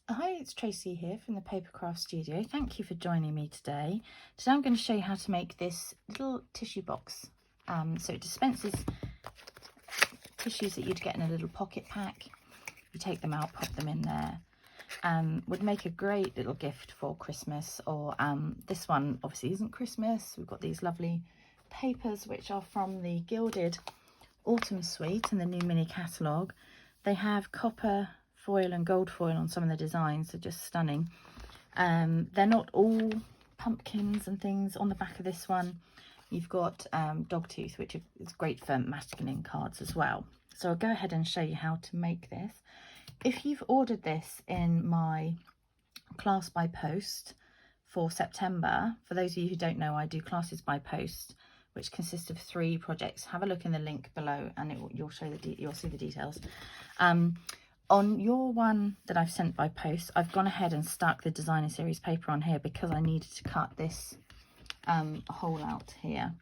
Hi, it's Tracy here from the Papercraft Studio. Thank you for joining me today. Today I'm going to show you how to make this little tissue box. So it dispenses tissues that you'd get in a little pocket pack. You take them out, pop them in there. Would make a great little gift for Christmas, or this one obviously isn't Christmas. We've got these lovely papers which are from the Gilded Autumn Suite and the new mini catalogue. They have copper foil and gold foil on some of the designs. They're just stunning. They're not all pumpkins and things on the back of this one. You've got dogtooth, which is great for masculine cards as well. So I'll go ahead and show you how to make this. If you've ordered this in my class by post for September, for those of you who don't know, I do classes by post, which consist of 3 projects. Have a look in the link below and you'll see the details. On your one that I've sent by post, I've gone ahead and stuck the designer series paper on here because I needed to cut this hole out here.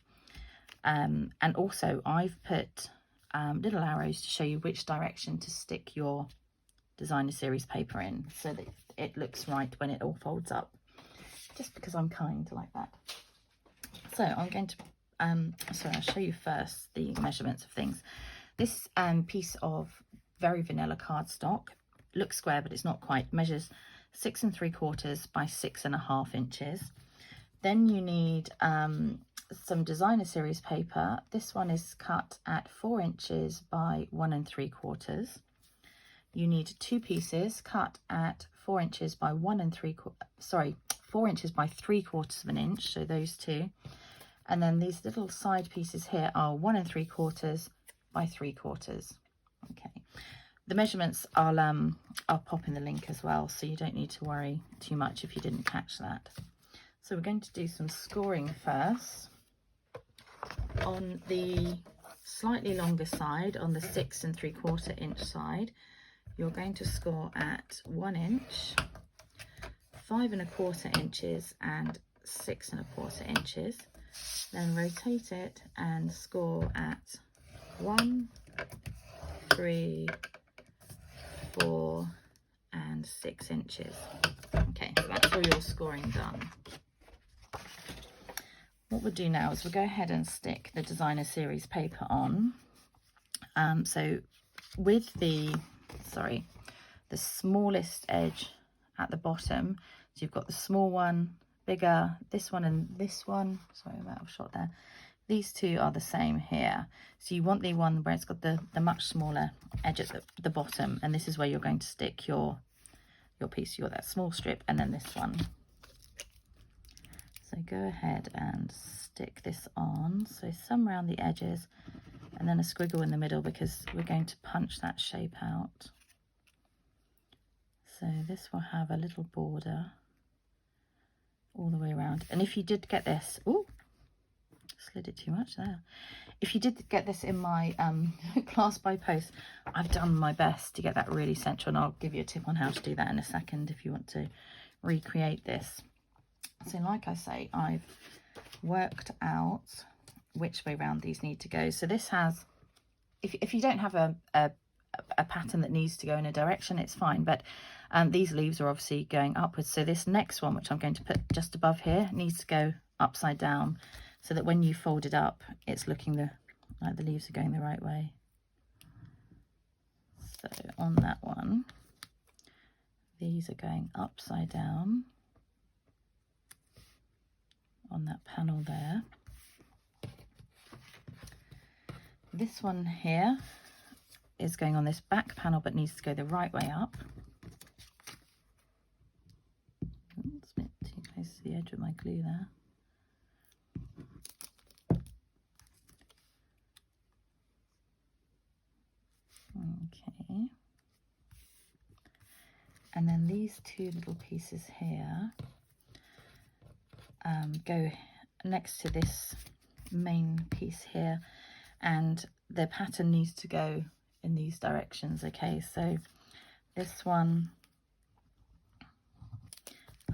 And also I've put little arrows to show you which direction to stick your designer series paper in so that it looks right when it all folds up, just because I'm kind like that. So I'm going to I'll show you first the measurements of things. This piece of very vanilla cardstock looks square, but it's not quite. Measures 6 3/4 by 6.5 inches. Then you need some designer series paper. This one is cut at 4 inches by 1 3/4. You need 2 pieces cut at 4 inches by 4 inches by 3/4 of an inch. So those 2. And then these little side pieces here are 1 3/4 by 3/4. Okay. The measurements I'll pop in the link as well, so you don't need to worry too much if you didn't catch that. So we're going to do some scoring first. On the slightly longer side, on the 6 3/4 inch side, you're going to score at 1 inch, 5 1/4 inches and 6 1/4 inches. Then rotate it and score at 1, 3, 4 and 6 inches. Okay, so that's all your scoring done. What we'll do now is we'll go ahead and stick the designer series paper on. So with the smallest edge at the bottom, so you've got the small one, bigger, this one and this one. Sorry, I'm out of shot there. These 2 are the same here. So you want the one where it's got the much smaller edge at the bottom, and this is where you're going to stick your piece. You've got that small strip and then this one. So go ahead and stick this on. So some around the edges and then a squiggle in the middle because we're going to punch that shape out. So this will have a little border all the way around. And if you did get this, ooh, slid it too much there. If you did get this in my class by post, I've done my best to get that really central, and I'll give you a tip on how to do that in a second if you want to recreate this. So like I say, I've worked out which way round these need to go. So this has, if you don't have a pattern that needs to go in a direction, it's fine, but these leaves are obviously going upwards. So this next one, which I'm going to put just above here, needs to go upside down, so that when you fold it up, it's looking like the leaves are going the right way. So on that one, these are going upside down on that panel there. This one here is going on this back panel, but needs to go the right way up. It's a bit too close to the edge of my glue there. Okay, and then these 2 little pieces here go next to this main piece here, and the pattern needs to go in these directions. Okay, so this one,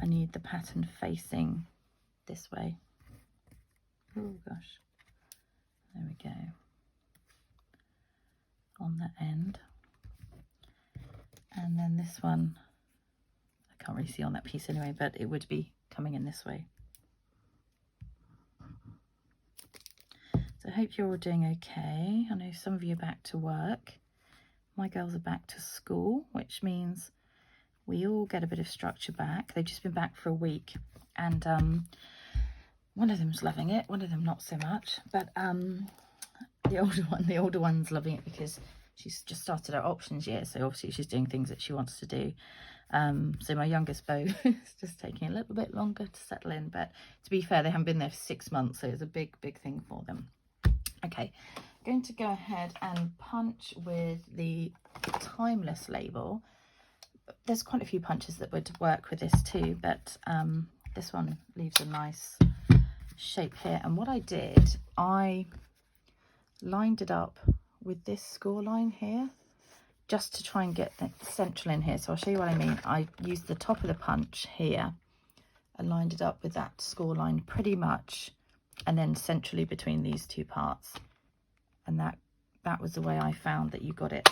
I need the pattern facing this way. Oh gosh, there we go. On that end, and then this one can't really see on that piece anyway, but it would be coming in this way. So I hope you're all doing okay. I know some of you are back to work. My girls are back to school, which means we all get a bit of structure back. They've just been back for a week, and one of them's loving it, one of them not so much, but the older one's loving it because she's just started her options year, so obviously she's doing things that she wants to do. So my youngest Beau is just taking a little bit longer to settle in, but to be fair, they haven't been there for 6 months, so it's a big thing for them. Okay, I'm going to go ahead and punch with the Timeless label. There's quite a few punches that would work with this too, but this one leaves a nice shape here. And what I did, I lined it up with this score line here just to try and get the central in here. So I'll show you what I mean. I used the top of the punch here and lined it up with that score line pretty much, and then centrally between these two parts. And that was the way I found that you got it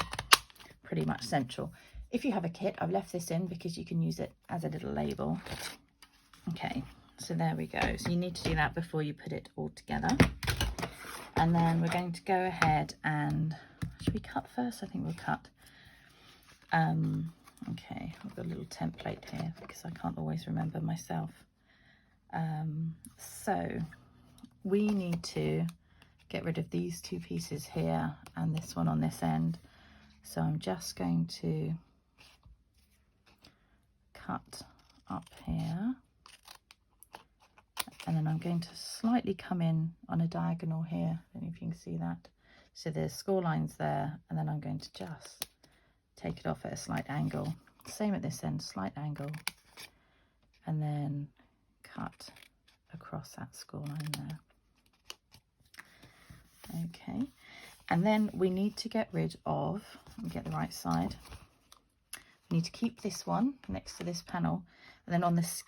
pretty much central. If you have a kit, I've left this in because you can use it as a little label. Okay, so there we go. So you need to do that before you put it all together. And then we're going to go ahead and, should we cut first? I think we'll cut. Okay, I've got a little template here because I can't always remember myself. So we need to get rid of these two pieces here and this one on this end. So I'm just going to cut up here, and then I'm going to slightly come in on a diagonal here. I don't know if you can see that. So there's score lines there, and then I'm going to just take it off at a slight angle. Same at this end, slight angle, and then cut across that score line there. Okay, and then we need to get rid of, let me get the right side. We need to keep this one next to this panel, and then on this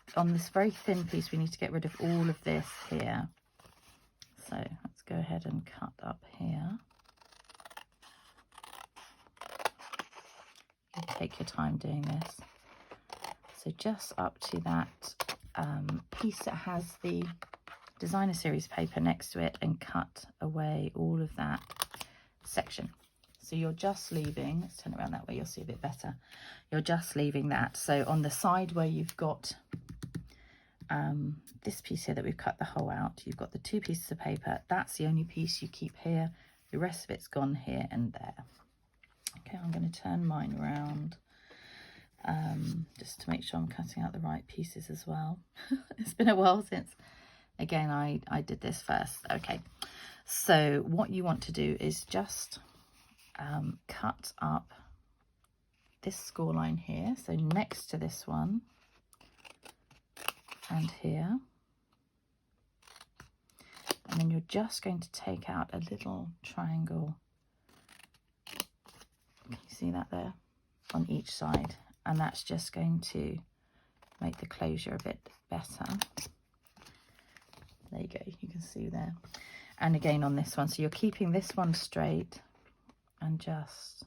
very thin piece we need to get rid of all of this here. So let's go ahead and cut up here. You take your time doing this. So just up to that piece that has the designer series paper next to it, and cut away all of that section. So you're just leaving, let's turn it around that way, you'll see a bit better. You're just leaving that. So on the side where you've got this piece here that we've cut the hole out, you've got the two pieces of paper. That's the only piece you keep here. The rest of it's gone here and there. Okay, I'm going to turn mine around just to make sure I'm cutting out the right pieces as well. It's been a while since, again, I did this first. Okay, so what you want to do is just cut up this score line here, so next to this one and here, and then you're just going to take out a little triangle. Can you see that there? On each side, and that's just going to make the closure a bit better. There you go, you can see there. And again on this one, so you're keeping this one straight and just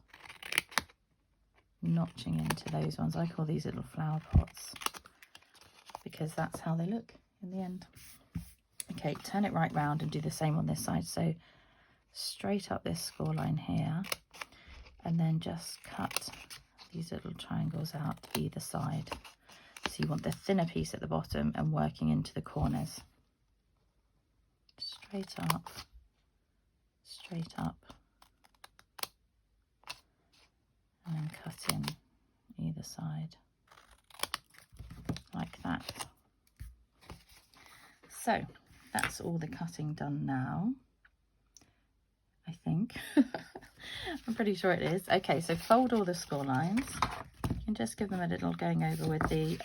notching into those ones. I call these little flower pots because that's how they look in the end. Okay, turn it right round and do the same on this side. So straight up this score line here, and then just cut these little triangles out either side. So you want the thinner piece at the bottom and working into the corners. Straight up, and then cut in either side like that. So that's all the cutting done now, I think. I'm pretty sure it is. Okay, so fold all the score lines. You can just give them a little going over with the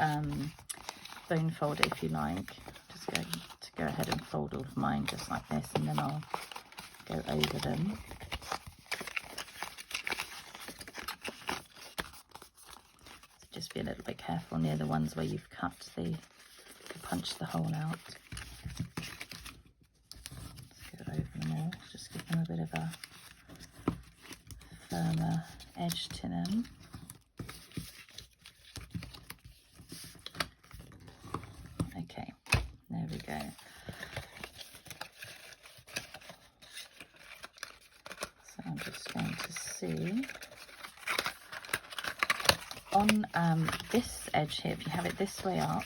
bone folder if you like. Just going to go ahead and fold all of mine just like this, and then I'll go over them. So just be a little bit careful near the ones where you've cut punched the hole out. Let's go over them all, just give them a bit of a firmer edge to them. just going to see on this edge here, if you have it this way up,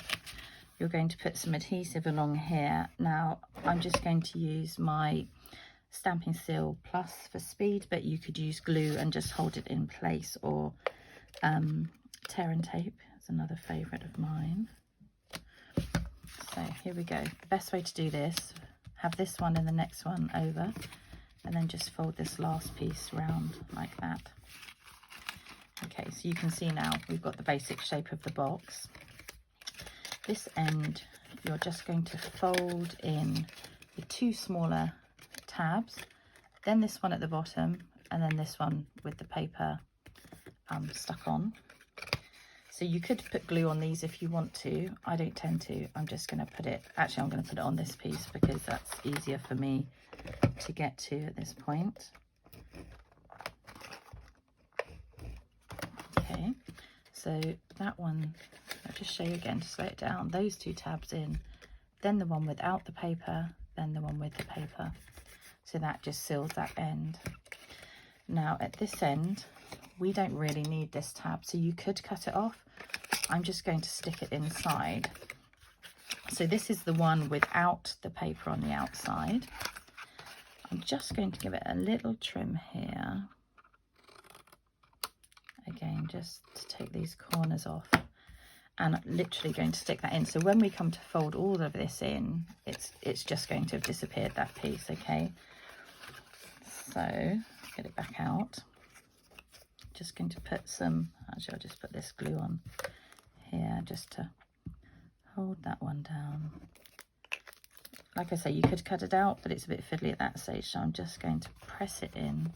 you're going to put some adhesive along here. Now I'm just going to use my Stampin' Seal Plus for speed, but you could use glue and just hold it in place, or tear and tape is another favourite of mine. So here we go. The best way to do this, have this one and the next one over, and then just fold this last piece round like that. Okay, so you can see now we've got the basic shape of the box. This end, you're just going to fold in the two smaller tabs, then this one at the bottom, and then this one with the paper stuck on. So you could put glue on these if you want to. I don't tend to. I'm just going to put it, actually I'm going to put it on this piece because that's easier for me to get to at this point. Okay, so that one, I'll just show you again to slow it down. Those two tabs in, then the one without the paper, then the one with the paper. So that just seals that end. Now at this end, we don't really need this tab, so you could cut it off. I'm just going to stick it inside. So this is the one without the paper on the outside. I'm just going to give it a little trim here. Again, just to take these corners off, and literally going to stick that in. So when we come to fold all of this in, it's just going to have disappeared, that piece. Okay, so get it back out. Just going to put some, actually I'll just put this glue on here just to hold that one down. Like I say, you could cut it out, but it's a bit fiddly at that stage, so I'm just going to press it in,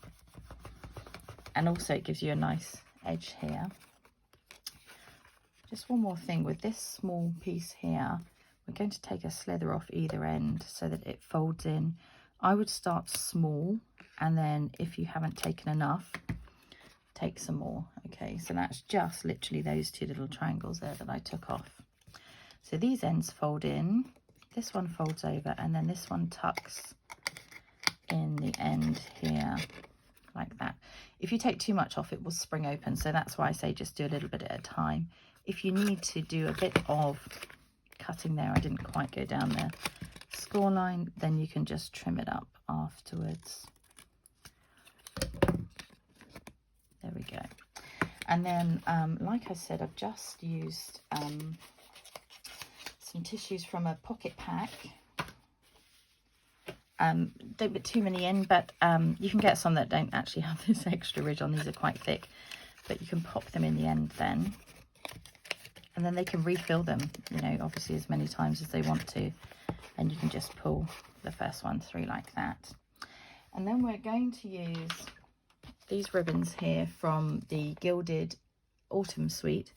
and also it gives you a nice edge here. Just one more thing with this small piece here, we're going to take a slither off either end so that it folds in. I would start small, and then if you haven't taken enough, take some more. Okay, so that's just literally those two little triangles there that I took off. So these ends fold in, this one folds over, and then this one tucks in the end here like that. If you take too much off, it will spring open, so that's why I say just do a little bit at a time. If you need to do a bit of cutting there, I didn't quite go down the score line, then you can just trim it up afterwards. There we go. And then like I said, I've just used some tissues from a pocket pack. Don't put too many in, but you can get some that don't actually have this extra ridge on. These are quite thick, but you can pop them in the end then, and then they can refill them, you know, obviously as many times as they want to, and you can just pull the first one through like that. And then we're going to use these ribbons here from the Gilded Autumn Suite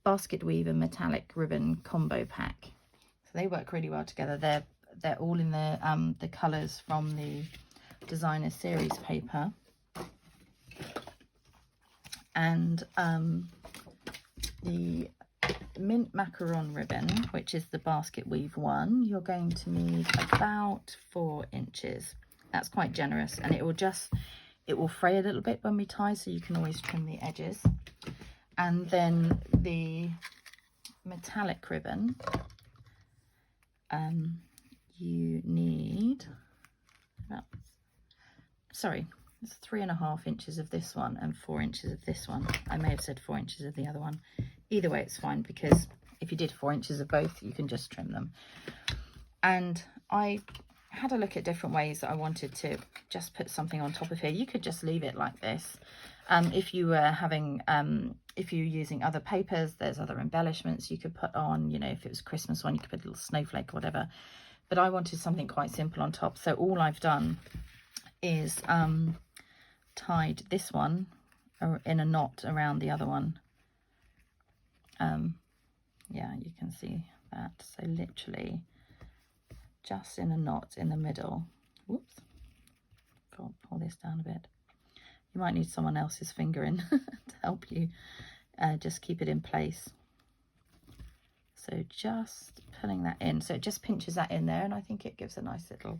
basket weave and metallic ribbon combo pack. So they work really well together. They're all in the colours from the designer series paper. And the mint macaron ribbon, which is the basket weave one, you're going to need about 4 inches. That's quite generous, and it will fray a little bit when we tie, so you can always trim the edges. And then the metallic ribbon, you need about, sorry, it's 3.5 inches of this one and 4 inches of this one. I may have said 4 inches of the other one. Either way, it's fine, because if you did 4 inches of both, you can just trim them. And I had a look at different ways that I wanted to just put something on top of here. You could just leave it like this. If you were having, if you're using other papers, there's other embellishments you could put on. You know, if it was a Christmas one, you could put a little snowflake or whatever. But I wanted something quite simple on top. So all I've done is tied this one in a knot around the other one. Yeah, you can see that. So literally just in a knot in the middle. Whoops. I'll pull this down a bit. You might need someone else's finger in to help you just keep it in place. So just pulling that in. So it just pinches that in there, and I think it gives a nice little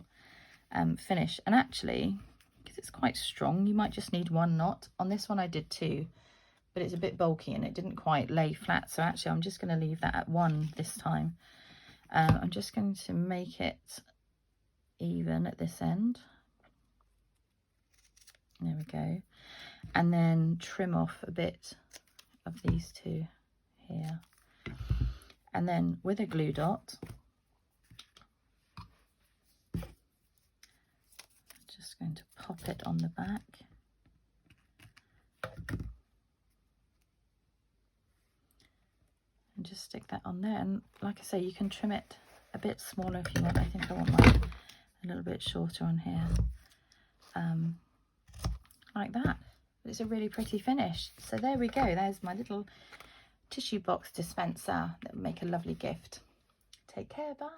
finish. And actually, because it's quite strong. You might just need 1 knot. On this one I did 2, but it's a bit bulky and it didn't quite lay flat, so actually I'm just going to leave that at 1 this time. I'm just going to make it even at this end. There we go. And then trim off a bit of these 2 here. And then with a glue dot, just going to pop it on the back. And just stick that on there. And like I say, you can trim it a bit smaller if you want. I think I want mine a little bit shorter on here. Like that. It's a really pretty finish. So there we go. There's my little tissue box dispenser that will make a lovely gift. Take care. Bye.